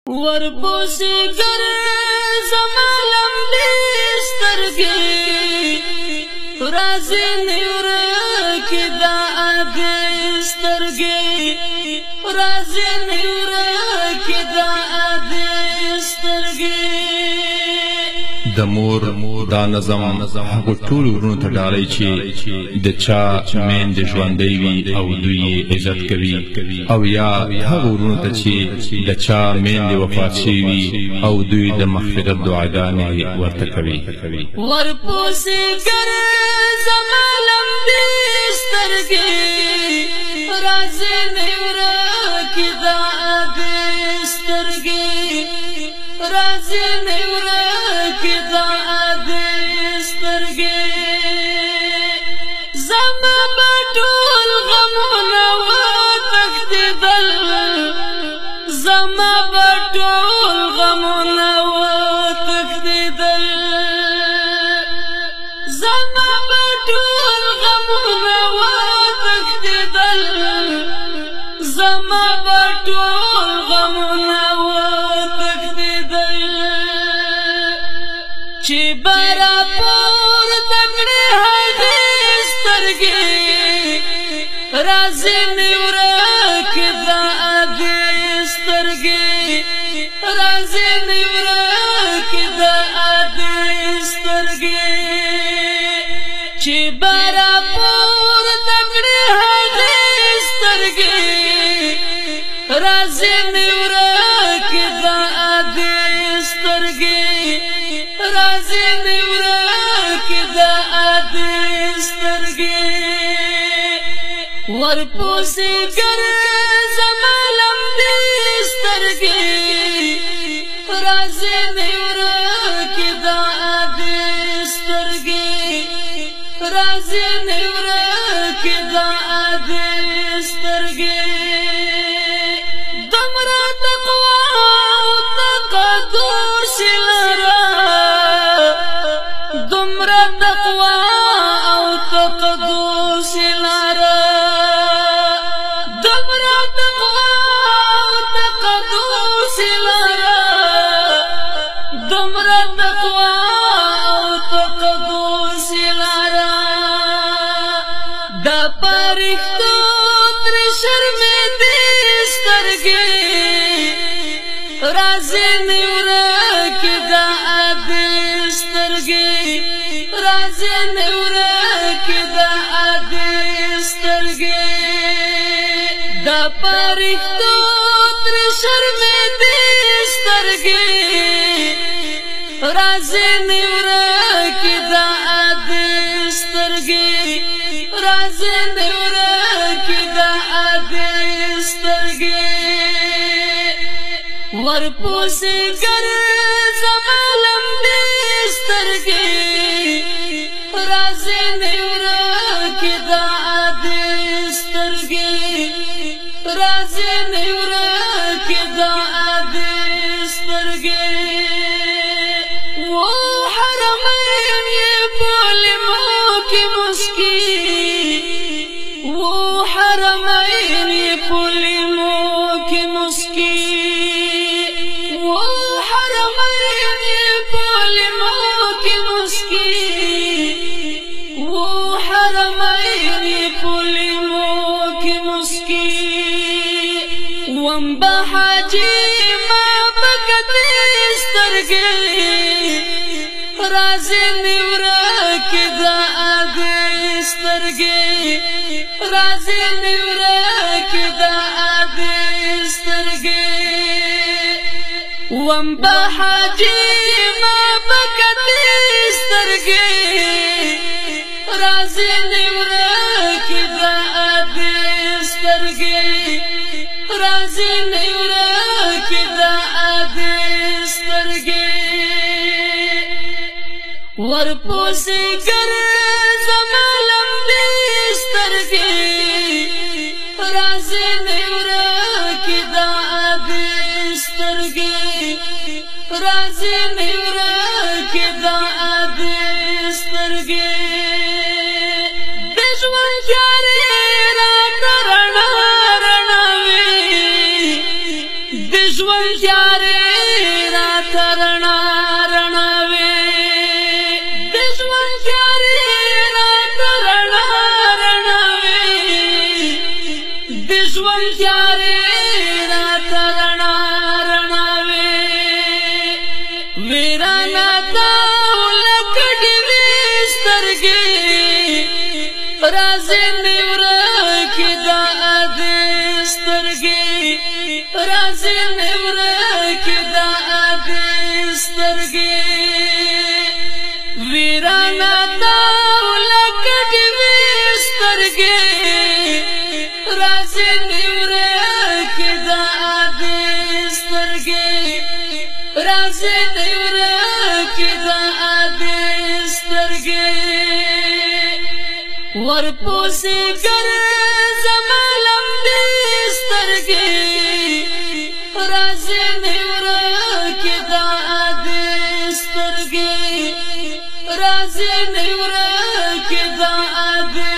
ورپوسی گر زمالم بیسترگی رازی نیورکی دا آدسترگی رازی نیورکی دا آدسترگی د مور دا نظم هغو ټولو ورونو ته ډالۍ چې د چا میندې ژوندۍ وي او دوی یې عزت کوي او یا هغو ورونو ته چې د چا میندې وفات شوي وي او دوی د مغفرت دعاګانې ورته کوي. ورپوسی گر زما لمبې سترګې رازې مې ورکې دا ادې سترګې رازې مې ورکې دا ادې سترګې زما به ټول غمونه وتښتېدل زما به ټول غمونه وتښتېدل زما به ټول غمونه وتښتېدل زما به ټول غمونه وتښتېدل چې برا پورته کړې هغې سترګې رازې مې ورکې دا ادې سترګې رازې مې ورکې دا ادې سترګې چې برا پورته کړې هغې سترګې رازې مې ورکې دا ادې سترګې رازې مې ورکې دا ادې سترګې ورپوسی گر زما لمبې سترګې رازې مې ورکې دا ادې سترګې رازې مې ورکې دا ادې سترګې دومره تقوا او تقدس لره دومره تقوا او تقدس لره دومره تقوا او تقدس لره دومره تقوا او تقدس لره دا پرښتو تر شرمېدې سترګې رازې مې ورکې دا ادې سترګې رازې مې ورکې دا ادې سترګې دا پرښتو تر شرمېدې سترګې رازې مې ورکې دا ادې سترګې رازې مې ورکې دا ادې سترګې ورپوسی گر زما لمبې سترګې رازې مې ورکې دا ادې سترګې رازې مې ورکې دا ادې سترګې و حرمین یې په لیمو کې مسکي و حرمین یې په لیمو کې مسکي ومبا حاجی ما بکتې سترګې رازې مې ورکې دا ادې سترګې رازې مې ورکې دا ادې سترګې ومبا حاجی ما بکتې سترګې رازې مې ورکې دا ادې سترګې رازې مې ورکې دا ادې سترګې ورپوسی گر زما لمبې سترګې رازې مې ورکې دا ادې سترګې رازې مې ورکې دا ادې سترګې د ژوند تیارې راته رڼا رڼاوي د ژوند تیارې را ترنا رناوي دشمن تیارې را ترنا رناوي دشمن تیارې را ترنا رناوي ویرانا تا لکډې سترګې رازي نیورا کې دا دې سترګې رازي نیورا کې دا دې سترګې ویرانا تا لکډې سترګې رازي نیورا کې دا دې سترګې رازي نیورا کې دا دې سترګې ورپوسې ګرځم لمبې سترګې رازي نیورا کې دا دې سترګې رازي نیورا کې دا دې